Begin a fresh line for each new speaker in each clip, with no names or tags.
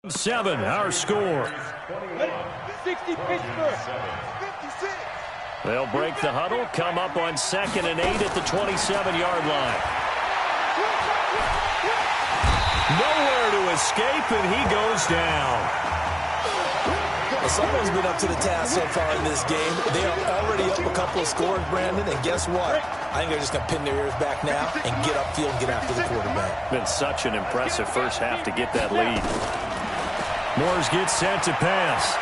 7, our score.
60 Pittsburgh.
They'll break the huddle, come up on 2nd and 8 at the 27-yard line. Nowhere to escape, and he goes down.
Well, someone's been up to the task so far in this game. They are already up a couple of scores, Brandon, and guess what? I think they're just going to pin their ears back now and get upfield and get after the quarterback.
Been such an impressive first half to get that lead. Moores gets set to pass.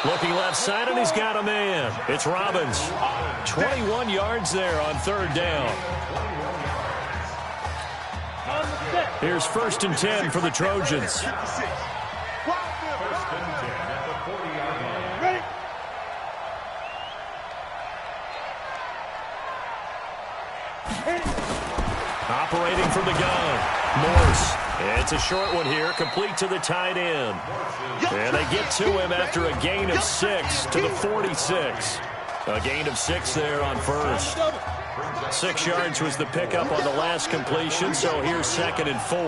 Looking left side, and he's got a man. It's Robbins. 21 yards there on 3rd down. Here's 1st and 10 for the Trojans. Operating from the gun, Morse. It's a short one here, complete to the tight end. And they get to him after a gain of 6 to the 46. A gain of 6 there on 1st. 6 yards was the pickup on the last completion, so here's 2nd and 4.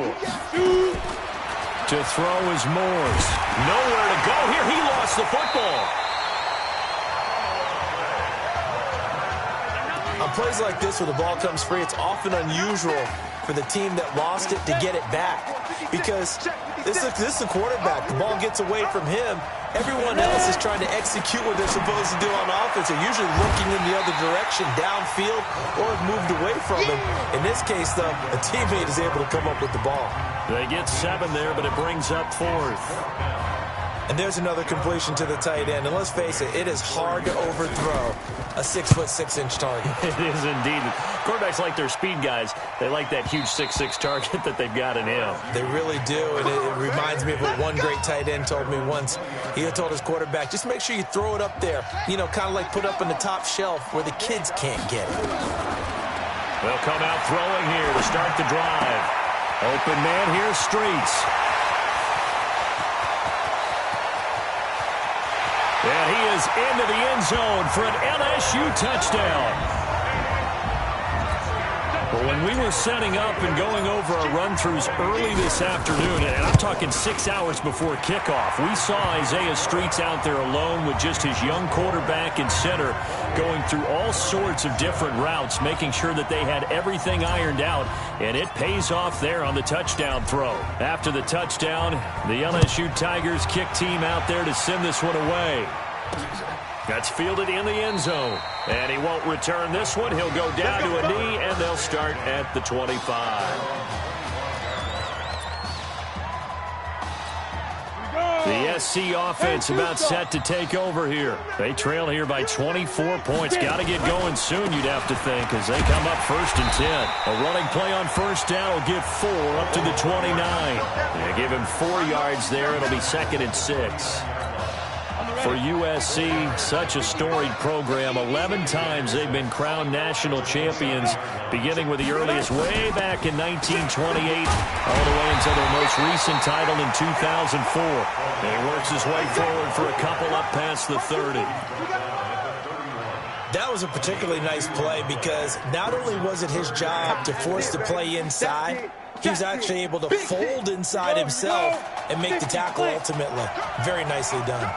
To throw is Morse. Nowhere to go here. He lost the football.
On plays like this where the ball comes free, it's often unusual for the team that lost it to get it back. Because this is the quarterback. The ball gets away from him. Everyone else is trying to execute what they're supposed to do on offense. They're usually looking in the other direction, downfield, or moved away from him. In this case, though, a teammate is able to come up with the ball.
They get 7 there, but it brings up 4th.
And there's another completion to the tight end. And let's face it, it is hard to overthrow a 6'6" target.
It is indeed. Quarterbacks like their speed guys. They like that huge 6'6" target that they've got in him.
They really do, and it reminds me of what one great tight end told me once. He had told his quarterback, just make sure you throw it up there, you know, kind of like put up on the top shelf where the kids can't get it.
They'll come out throwing here to start the drive. Open man here, Streets. And he is into the end zone for an LSU touchdown. Well, when we were setting up and going over our run-throughs early this afternoon, and I'm talking 6 hours before kickoff, we saw Isaiah Streets out there alone with just his young quarterback and center going through all sorts of different routes, making sure that they had everything ironed out, and it pays off there on the touchdown throw. After the touchdown, the LSU Tigers kick team out there to send this one away. That's fielded in the end zone. And he won't return this one. He'll go down to a knee, and they'll start at the 25. The SC offense about set to take over here. They trail here by 24 points. Got to get going soon, you'd have to think, as they come up 1st and 10. A running play on 1st down will get 4 up to the 29. They give him 4 yards there. It'll be 2nd and 6. For USC, such a storied program. 11 times they've been crowned national champions, beginning with the earliest way back in 1928, all the way until their most recent title in 2004. And he works his way forward for a couple up past the 30.
That was a particularly nice play because not only was it his job to force the play inside, he was actually able to fold inside himself and make the tackle ultimately. Very nicely done.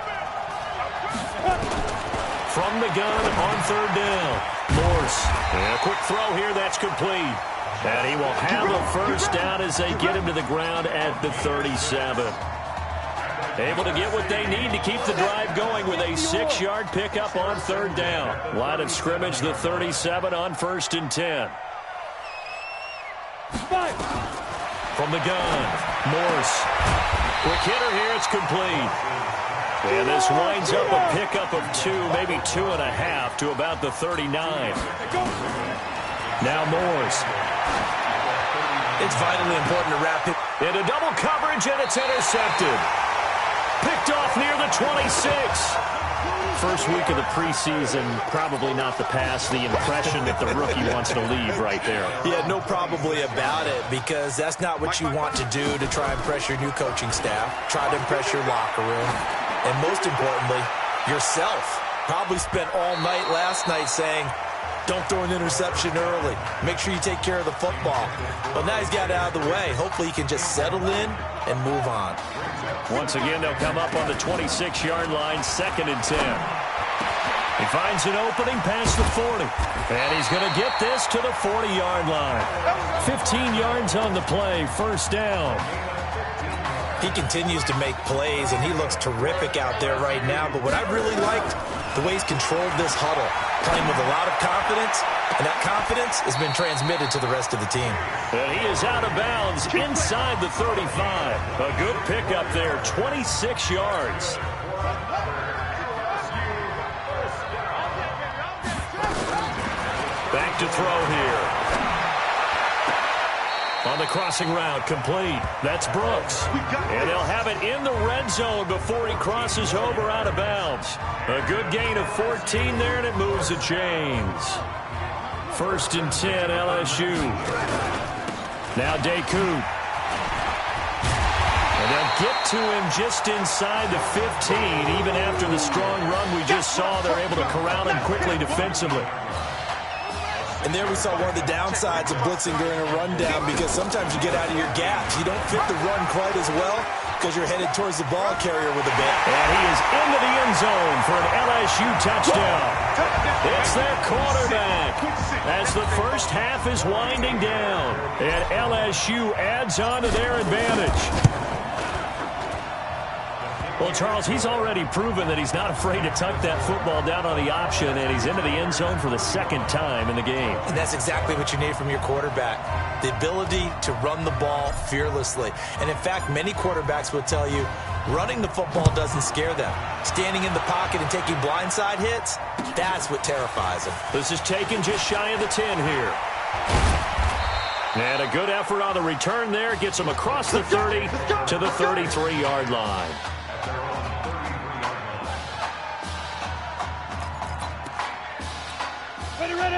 From the gun on 3rd down, Morse. And a quick throw here, that's complete. And he will have a 1st down as they get him to the ground at the 37. Able to get what they need to keep the drive going with a 6-yard pickup on 3rd down. Line of scrimmage, the 37 on 1st and 10. From the gun, Morse. Quick hitter here, it's complete. And this winds up a pickup of 2, maybe 2.5 to about the 39. Now Morse.
It's vitally important to wrap it.
Into double coverage, and it's intercepted. Picked off near the 26. First week of the preseason, probably not the pass, the impression that the rookie wants to leave right there.
Yeah, no probably about it, because that's not what you want to do to try and impress your new coaching staff, try to impress your locker room, and most importantly, yourself. Probably spent all night last night saying, don't throw an interception early. Make sure you take care of the football. Well, now he's got it out of the way. Hopefully he can just settle in and move on.
Once again, they'll come up on the 26-yard line, 2nd and 10. He finds an opening past the 40. And he's going to get this to the 40-yard line. 15 yards on the play, 1st down.
He continues to make plays, and he looks terrific out there right now. But what I really liked, the way he's controlled this huddle, playing with a lot of confidence, and that confidence has been transmitted to the rest of the team.
And he is out of bounds inside the 35. A good pickup there, 26 yards. Back to throw here. On the crossing route, complete. That's Brooks. And they'll have it in the red zone before he crosses over out of bounds. A good gain of 14 there, and it moves the chains. 1st and 10, LSU. Now Dakoud. And they'll get to him just inside the 15. Even after the strong run we just saw, they're able to corral him quickly defensively.
And there we saw one of the downsides of blitzing during a rundown, because sometimes you get out of your gaps. You don't fit the run quite as well because you're headed towards the ball carrier with a bit.
And he is into the end zone for an LSU touchdown. It's their quarterback as the first half is winding down. And LSU adds on to their advantage. Well, Charles, he's already proven that he's not afraid to tuck that football down on the option, and he's into the end zone for the 2nd time in the game.
And that's exactly what you need from your quarterback, the ability to run the ball fearlessly. And, in fact, many quarterbacks will tell you running the football doesn't scare them. Standing in the pocket and taking blindside hits, that's what terrifies them.
This is taken just shy of the 10 here. And a good effort on the return there. Gets him across the 30 to the 33-yard line.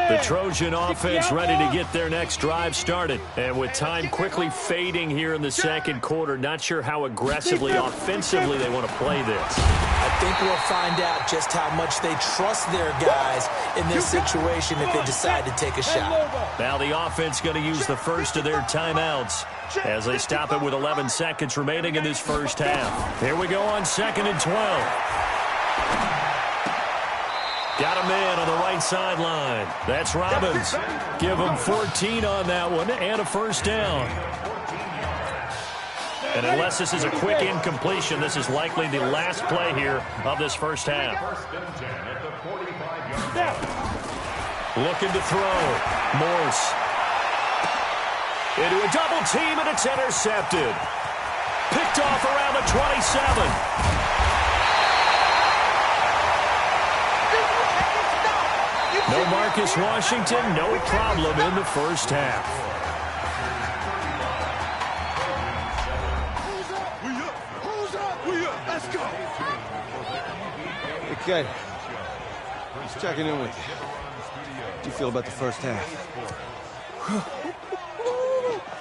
The Trojan offense ready to get their next drive started. And with time quickly fading here in the 2nd quarter, not sure how aggressively, offensively they want to play this.
I think we'll find out just how much they trust their guys in this situation if they decide to take a shot.
Now the offense going to use the first of their timeouts as they stop it with 11 seconds remaining in this first half. Here we go on 2nd and 12. Got a man on the right sideline. That's Robbins. Give him 14 on that one and a 1st down. And unless this is a quick incompletion, this is likely the last play here of this first half. Looking to throw. Morse. Into a double team, and it's intercepted. Picked off around the 27. No Marcus Washington, no problem in the first half.
Let's go.
Hey, kid. Just checking in with you. How do you feel about the first half?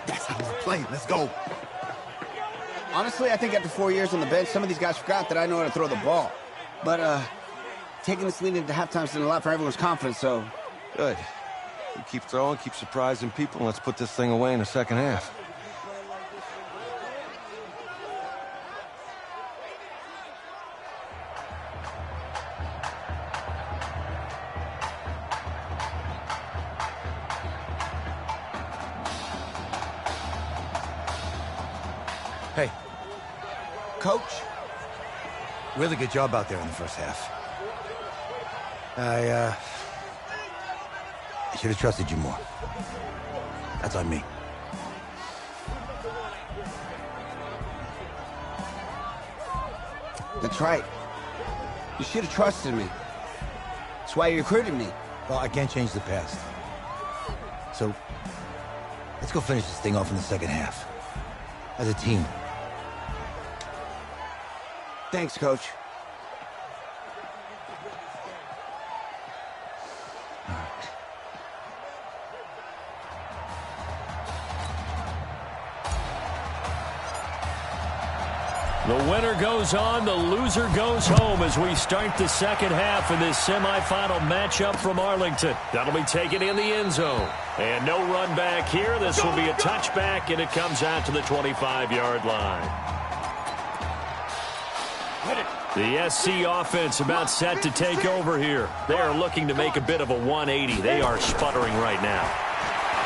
That's how we're playing. Let's go. Honestly, I think after 4 years on the bench, some of these guys forgot that I know how to throw the ball. But, taking this lead into halftime's done a lot for everyone's confidence, so...
Good. You keep throwing, keep surprising people, and let's put this thing away in the 2nd half.
Hey. Coach? Really good job out there in the first half. I should have trusted you more. That's on me. That's right. You should have trusted me. That's why you recruited me. Well, I can't change the past. So, let's go finish this thing off in the 2nd half. As a team. Thanks, Coach.
The winner goes on, the loser goes home as we start the second half in this semifinal matchup from Arlington. That'll be taken in the end zone. And no run back here. This will be a touchback, and it comes out to the 25-yard line. The SC offense about set to take over here. They are looking to make a bit of a 180. They are sputtering right now.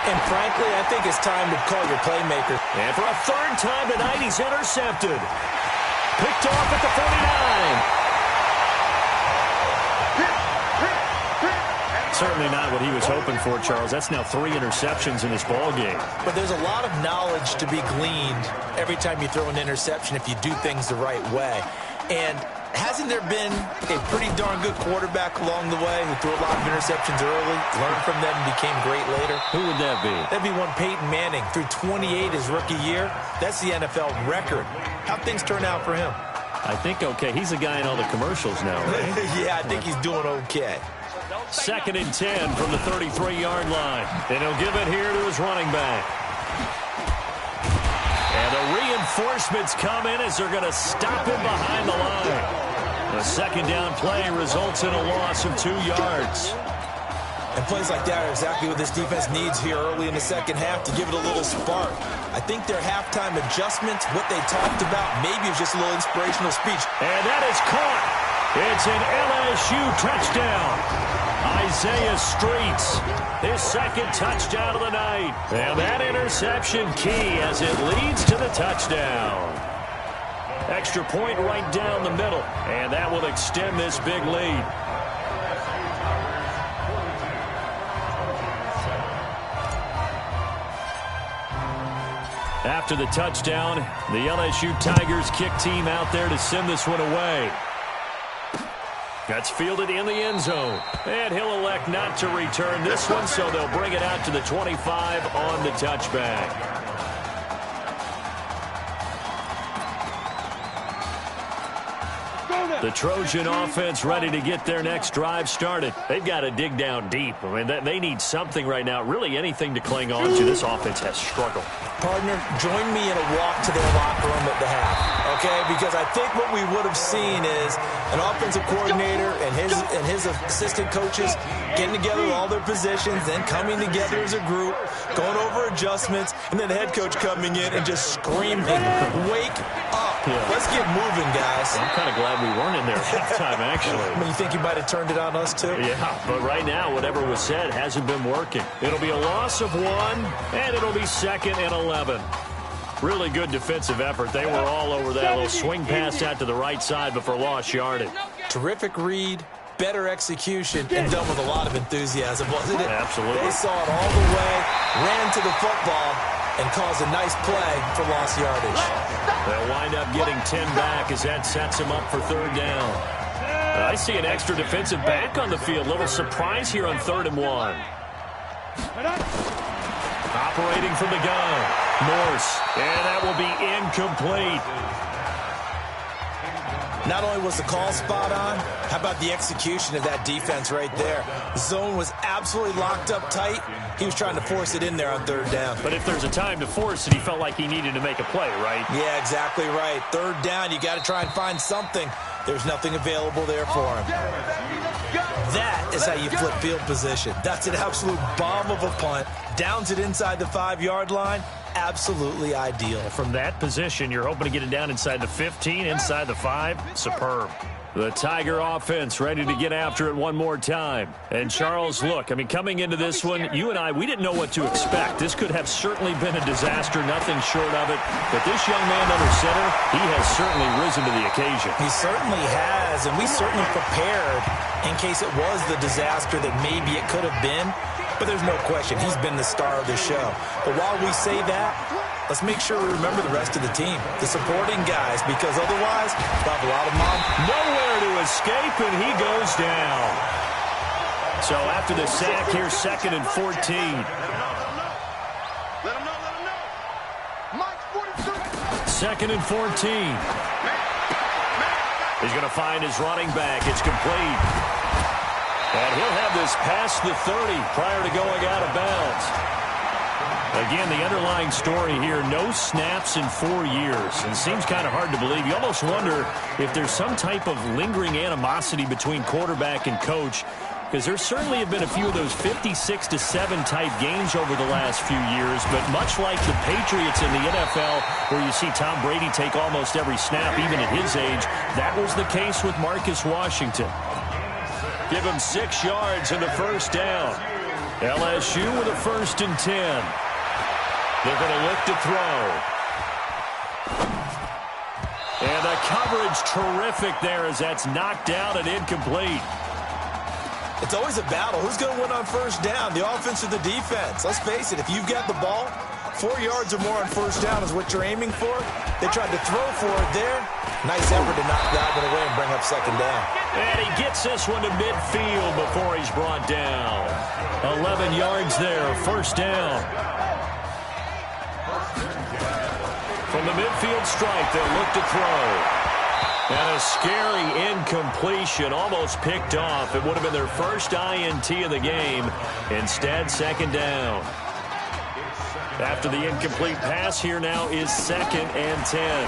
And frankly, I think it's time to call your playmaker.
And for a third time tonight, he's intercepted. Picked off at the 49. Certainly not what he was hoping for, Charles. That's now 3 interceptions in this ball game.
But there's a lot of knowledge to be gleaned every time you throw an interception if you do things the right way. And hasn't there been a pretty darn good quarterback along the way who threw a lot of interceptions early, learned from them, and became great later?
Who would that be?
That'd be one Peyton Manning. Threw 28 his rookie year. That's the NFL record. How'd things turn out for him?
I think okay. He's the guy in all the commercials now, right?
Yeah, I think he's doing okay.
2nd and 10 from the 33-yard line. And he'll give it here to his running back. And the reinforcements come in as they're going to stop him behind the line. The second down play results in a loss of 2 yards.
And plays like that are exactly what this defense needs here early in the second half to give it a little spark. I think their halftime adjustments, what they talked about, maybe it was just a little inspirational speech.
And that is caught. It's an LSU touchdown. Isaiah Streets, his second touchdown of the night. And that interception key as it leads to the touchdown. Extra point right down the middle, and that will extend this big lead. After the touchdown, the LSU Tigers kick team out there to send this one away. That's fielded in the end zone. And he'll elect not to return this one, so they'll bring it out to the 25 on the touchback. The Trojan offense ready to get their next drive started. They've got to dig down deep. I mean, they need something right now, really anything to cling on to. This offense has struggled.
Partner, join me in a walk to their locker room at the half, okay? Because I think what we would have seen is an offensive coordinator and his assistant coaches getting together with all their positions, then coming together as a group, going over adjustments, and then the head coach coming in and just screaming, wake up. Yeah. Let's get moving, guys.
I'm kind of glad we weren't in there at halftime, actually.
I mean, you think you might have turned it on us, too?
Yeah, but right now, whatever was said hasn't been working. It'll be a loss of 1, and it'll be 2nd and 11. Really good defensive effort. They were all over that little swing pass out to the right side, but for lost yardage.
Terrific read, better execution, and done with a lot of enthusiasm, wasn't it?
Absolutely.
They saw it all the way, ran to the football, and caused a nice play for lost yardage.
They'll wind up getting 10 back as that sets them up for 3rd down. I see an extra defensive back on the field. Little surprise here on 3rd and 1. Operating from the gun, Morse, and that will be incomplete.
Not only was the call spot on, how about the execution of that defense right there? The zone was absolutely locked up tight. He was trying to force it in there on 3rd down.
But if there's a time to force it, he felt like he needed to make a play, right?
Yeah, exactly right. 3rd down, you got to try and find something. There's nothing available there for him. That is how you flip field position. That's an absolute bomb of a punt. Downs it inside the 5-yard line. Absolutely ideal.
From that position, you're hoping to get it down inside the 15, inside the 5. Superb. The Tiger offense ready to get after it one more time. And Charles, look, I mean, coming into this one, you and I, we didn't know what to expect. This could have certainly been a disaster, nothing short of it. But this young man under center, he has certainly risen to the occasion.
He certainly has, and we certainly prepared in case it was the disaster that maybe it could have been. But there's no question, he's been the star of the show. But while we say that, let's make sure we remember the rest of the team, the supporting guys, because otherwise, we'll have a lot of mom.
Nowhere to escape, and he goes down. So after the sack here, 2nd and 14.
Let him know. Mike 43.
2nd and 14. He's going to find his running back. It's complete. And he'll have this past the 30 prior to going out of bounds. Again, the underlying story here, no snaps in 4 years. And it seems kind of hard to believe. You almost wonder if there's some type of lingering animosity between quarterback and coach, because there certainly have been a few of those 56-7 type games over the last few years. But much like the Patriots in the NFL, where you see Tom Brady take almost every snap, even at his age, that was the case with Marcus Washington. Give him 6 yards in the first down. LSU with a 1st and 10. They're going to look to throw. And the coverage terrific there as that's knocked down and incomplete.
It's always a battle. Who's going to win on first down, the offense or the defense? Let's face it, if you've got the ball, 4 yards or more on first down is what you're aiming for. They tried to throw for it there. Nice effort to knock that one away and bring up 2nd down.
And he gets this one to midfield before he's brought down. 11 yards there, 1st down. From the midfield stripe, they'll look to throw. And a scary incompletion, almost picked off. It would have been their first INT of the game. Instead, 2nd down. After the incomplete pass, here now is 2nd and 10.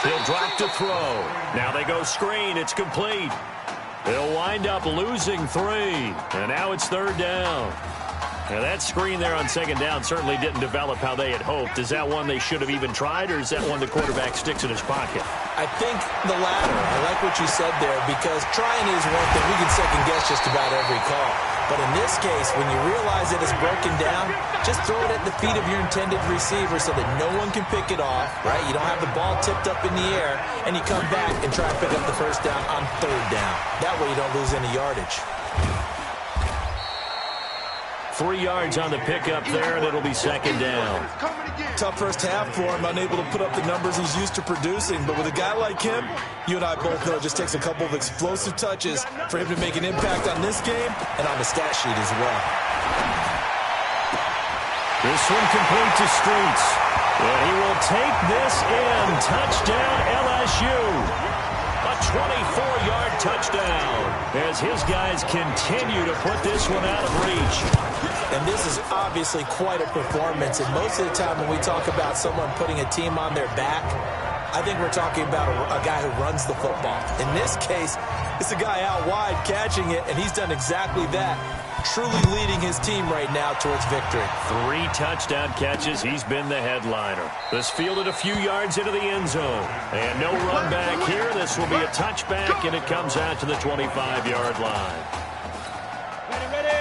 He'll drop to throw. Now they go screen. It's complete. They'll wind up losing 3. And now it's 3rd down. Now, that screen there on 2nd down certainly didn't develop how they had hoped. Is that one they should have even tried, or is that one the quarterback sticks in his pocket?
I think the latter. I like what you said there, because trying is one thing. We can second-guess just about every call. But in this case, when you realize that it's broken down, just throw it at the feet of your intended receiver so that no one can pick it off, right? You don't have the ball tipped up in the air, and you come back and try and pick up the 1st down on 3rd down. That way you don't lose any yardage.
3 yards on the pickup there, and it'll be 2nd down.
Tough first half for him, unable to put up the numbers he's used to producing. But with a guy like him, you and I both know it just takes a couple of explosive touches for him to make an impact on this game and on the stat sheet as well.
This one complete to Streets. And he will take this in. Touchdown, LSU. A 24-yard touchdown as his guys continue to put this one out of reach.
And this is obviously quite a performance. And most of the time when we talk about someone putting a team on their back, I think we're talking about a guy who runs the football. In this case, it's a guy out wide catching it, and he's done exactly that. Truly leading his team right now towards victory.
3 touchdown catches. He's been the headliner. This fielded a few yards into the end zone. And no run back here. This will be a touchback, and it comes out to the 25-yard line.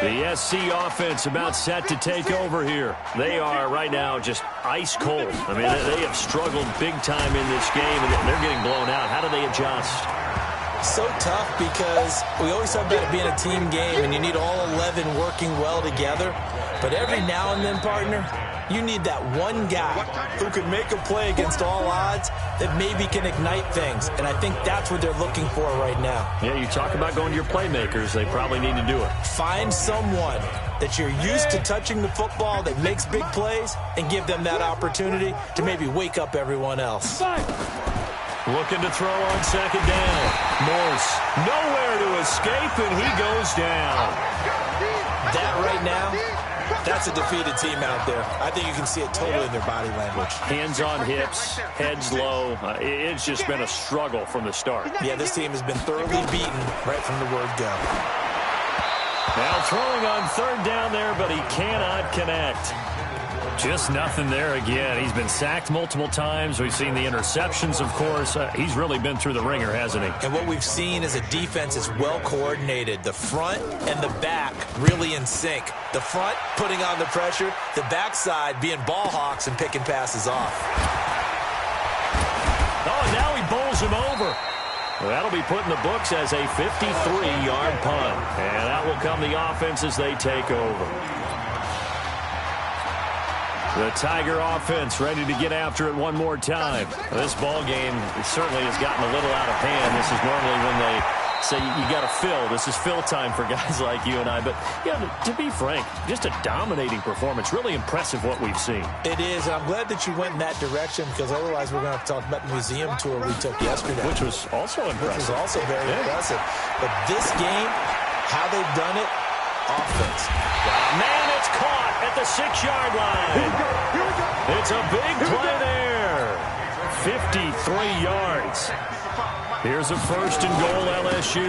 The SC offense about set to take over here. They are right now just ice cold. I mean, they have struggled big time in this game, and they're getting blown out. How do they adjust?
So tough, because we always talk about it being a team game and you need all 11 working well together. But every now and then, partner, you need that one guy who can make a play against all odds that maybe can ignite things. And I think that's what they're looking for right now.
Yeah, you talk about going to your playmakers. They probably need to do it.
Find someone that you're used to touching the football that makes big plays and give them that opportunity to maybe wake up everyone else.
Looking to throw on 2nd down. Morse nowhere to escape, and he goes down.
That right now, that's a defeated team out there. I think you can see it totally in their body language.
Hands on hips, heads low. It's just been a struggle from the start.
Yeah, this team has been thoroughly beaten right from the word go.
Now throwing on 3rd down there, but he cannot connect. Just nothing there again. He's been sacked multiple times. We've seen the interceptions, of course. He's really been through the ringer, hasn't he?
And what we've seen is a defense is well coordinated. The front and the back really in sync. The front putting on the pressure. The backside being ball hawks and picking passes off.
Oh, and now he bowls him over. Well, that'll be put in the books as a 53-yard punt. And that will come the offense as they take over. The Tiger offense ready to get after it one more time. This ball game certainly has gotten a little out of hand. This is normally when they say you got to fill. This is fill time for guys like you and I. But, yeah, to be frank, just a dominating performance. Really impressive what we've seen.
It is, and I'm glad that you went in that direction, because otherwise we're going to have to talk about the museum tour we took yesterday.
Which was also impressive.
Which was also very impressive. But this game, how they've done it, offense.
Man, it's caught at the 6-yard line. It's a big play there. 53 yards. Here's a first and goal, LSU.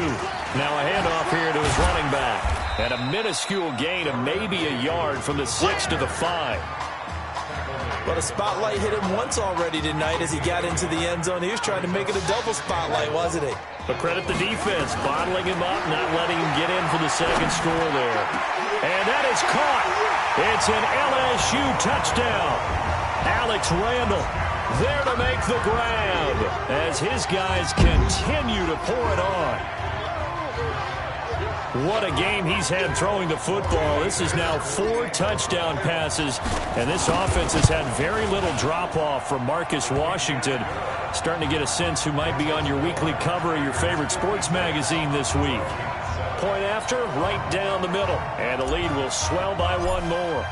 Now a handoff here to his running back. And a minuscule gain of maybe a yard from the 6 to the 5.
But a spotlight hit him once already tonight as he got into the end zone. He was trying to make it a double spotlight, wasn't he?
But credit the defense, bottling him up, not letting him get in for the second score there. And that is caught. It's an LSU touchdown. Alex Randall there to make the grab as his guys continue to pour it on. What a game he's had throwing the football. This is now 4 touchdown passes, and this offense has had very little drop-off from Marcus Washington. Starting to get a sense who might be on your weekly cover of your favorite sports magazine this week. Point after, right down the middle, and the lead will swell by 1 more.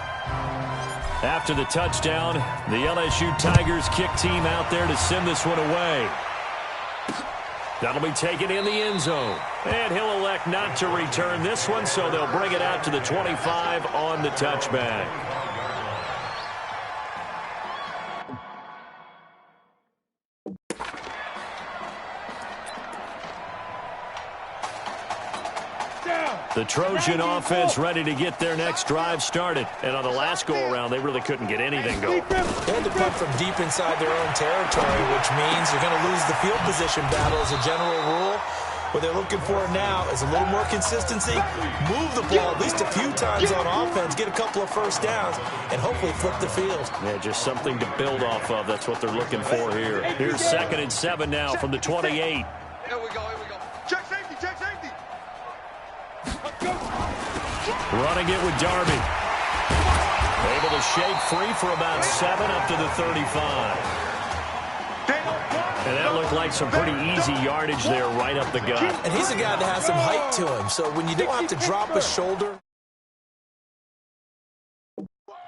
After the touchdown, the LSU Tigers kick team out there to send this one away. That'll be taken in the end zone. And he'll elect not to return this one, so they'll bring it out to the 25 on the touchback. The Trojan offense ready to get their next drive started. And on the last go-around, they really couldn't get anything going.
They had to punt from deep inside their own territory, which means you're going to lose the field position battle as a general rule. What they're looking for now is a little more consistency, move the ball at least a few times on offense, get a couple of first downs, and hopefully flip the field.
Yeah, just something to build off of. That's what they're looking for here. Here's 2nd and 7 now from the 28.
Here we go. Check safety, check safety.
Running it with Darby. Able to shake free for about 7 up to the 35. And that looked like some pretty easy yardage there right up the gut.
And he's a guy that has some height to him, so when you don't have to drop a shoulder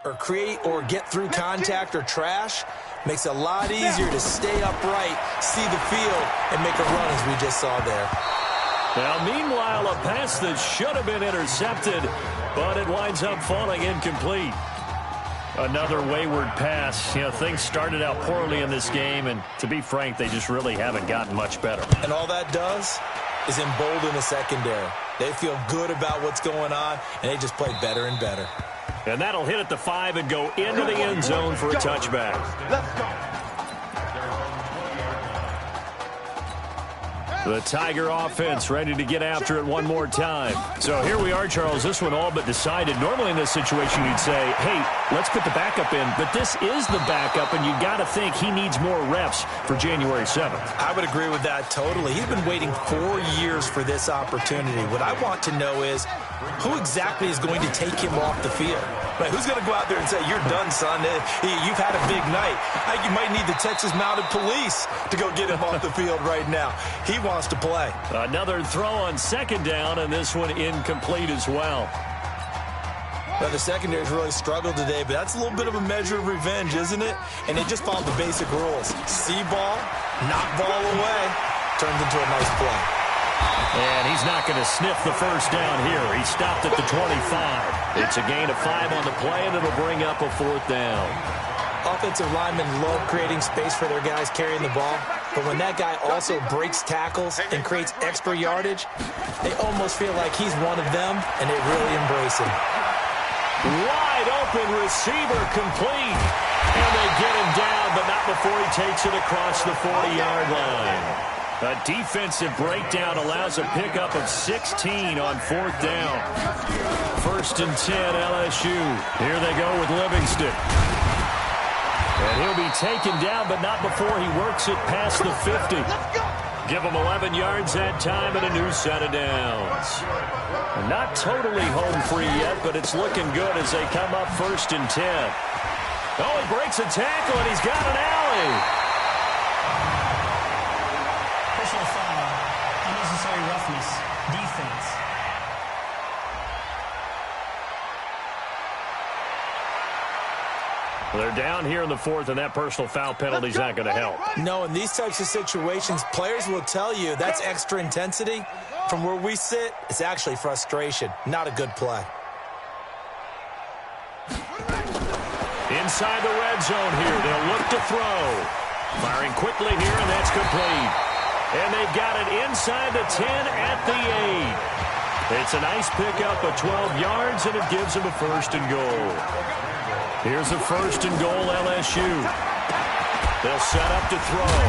or create or get through contact or trash, makes it a lot easier to stay upright, see the field, and make a run as we just saw there.
Now, meanwhile, a pass that should have been intercepted, but it winds up falling incomplete. Another wayward pass. You know, things started out poorly in this game, and to be frank, they just really haven't gotten much better.
And all that does is embolden the secondary. They feel good about what's going on, and they just play better and better.
And that'll hit at the 5 and go into the end zone for a touchback.
Let's go.
The Tiger offense ready to get after it one more time. So here we are, Charles. This one all but decided. Normally in this situation you'd say, hey, let's put the backup in. But this is the backup, and you got to think he needs more reps for January 7th.
I would agree with that totally. He's been waiting 4 years for this opportunity. What I want to know is who exactly is going to take him off the field? Right, who's going to go out there and say, you're done, son. You've had a big night. You might need the Texas Mounted Police to go get him off the field right now. He wants to play.
Another throw on 2nd down, and this one incomplete as well.
Well, the secondary's really struggled today, but that's a little bit of a measure of revenge, isn't it? And they just followed the basic rules. See ball, knock ball away, turns into a nice play.
And he's not going to sniff the first down here. He stopped at the 25. It's a gain of 5 on the play, and it'll bring up a 4th down.
Offensive linemen love creating space for their guys carrying the ball, but when that guy also breaks tackles and creates extra yardage, they almost feel like he's one of them, and they really embrace him.
Wide open receiver complete. And they get him down, but not before he takes it across the 40-yard line. A defensive breakdown allows a pickup of 16 on 4th down. 1st and 10, LSU. Here they go with Livingston. And he'll be taken down, but not before he works it past the 50. Give him 11 yards that time and a new set of downs. Not totally home free yet, but it's looking good as they come up 1st and 10. Oh, he breaks a tackle, and he's got an alley.
Personal foul, unnecessary roughness, defense.
They're down here in the 4th, and that personal foul penalty is not going to help.
No, in these types of situations, players will tell you that's extra intensity. From where we sit, it's actually frustration, not a good play.
inside the red zone here. They'll look to throw. Firing quickly here, and that's complete. And they've got it inside the 10 at the 8. It's a nice pickup of 12 yards, and it gives them a first and goal. Here's a first and goal, LSU. They'll set up to throw.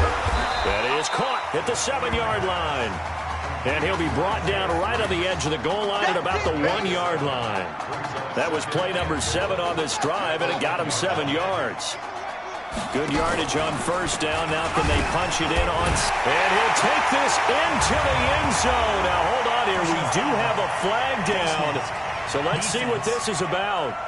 That is caught at the 7-yard line. And he'll be brought down right on the edge of the goal line at about the 1-yard line. That was play number 7 on this drive, and it got him 7 yards. Good yardage on first down. Now can they punch it in on... And he'll take this into the end zone. Now, hold on here. We do have a flag down. So let's see what this is about.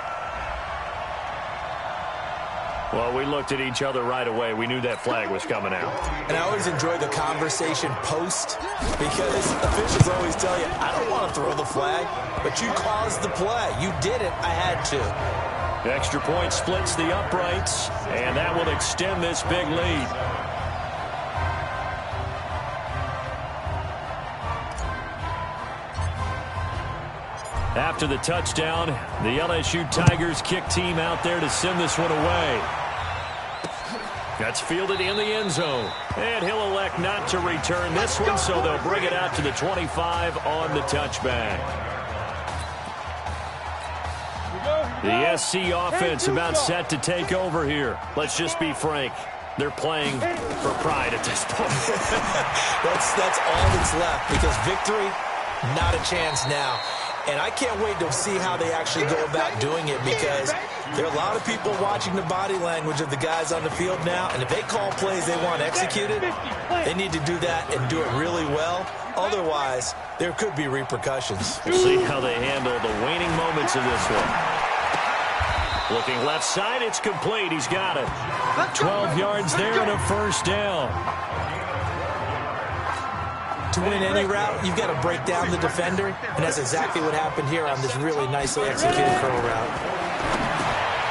Well, we looked at each other right away. We knew that flag was coming out.
And I always enjoy the conversation post because officials always tell you, I don't want to throw the flag, but you caused the play. You did it. I had to.
Extra point splits the uprights, and that will extend this big lead. After the touchdown, the LSU Tigers kick team out there to send this one away. That's fielded in the end zone. And he'll elect not to return this one, so they'll bring it out to the 25 on the touchback. The SC offense about set to take over here. Let's just be frank. They're playing for pride at this point.
That's all that's left because victory, not a chance now. And I can't wait to see how they actually go about doing it because there are a lot of people watching the body language of the guys on the field now. And if they call plays they want executed, they need to do that and do it really well. Otherwise, there could be repercussions.
We'll see how they handle the waning moments of this one. Looking left side, it's complete. He's got it. 12 yards there and a first down.
To win any route, you've got to break down the defender, and that's exactly what happened here on this really nicely executed curl route.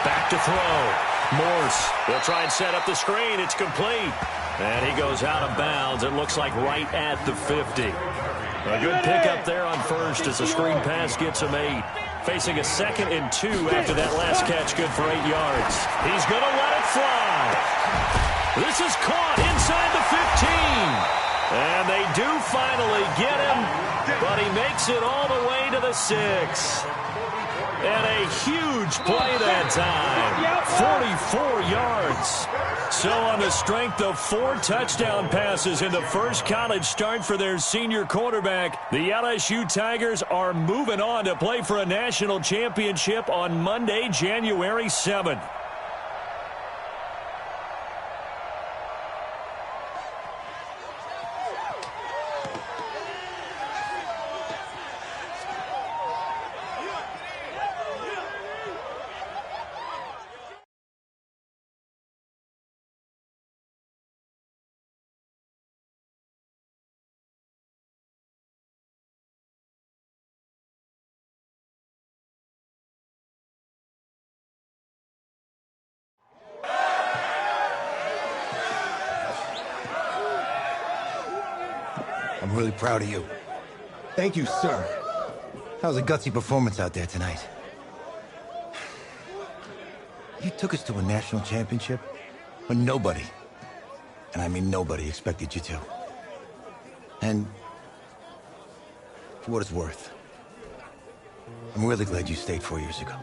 Back to throw. Morse will try and set up the screen. It's complete. And he goes out of bounds. It looks like right at the 50. A good pickup there on first as the screen pass gets him 8. Facing a 2nd and 2 after that last catch, good for 8 yards. He's going to let it fly. This is caught inside the 15. And they do finally get him, but he makes it all the way to the 6. And a huge play that time, 44 yards. So on the strength of 4 touchdown passes in the first college start for their senior quarterback, the LSU Tigers are moving on to play for a national championship on Monday, January 7th.
I'm really proud of you.
Thank you, sir.
That was a gutsy performance out there tonight. You took us to a national championship when nobody, and I mean nobody, expected you to. And for what it's worth, I'm really glad you stayed 4 years ago.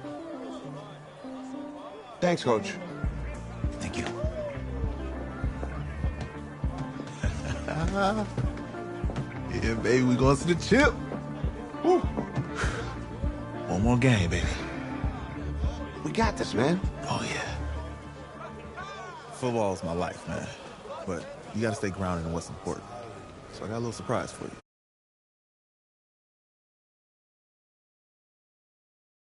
Thanks, Coach.
Thank you.
Yeah, baby, we going to the chip. Woo. One more game, baby.
We got this, man.
Oh, yeah. Football is my life, man. But you got to stay grounded in what's important. So I got a little surprise for you.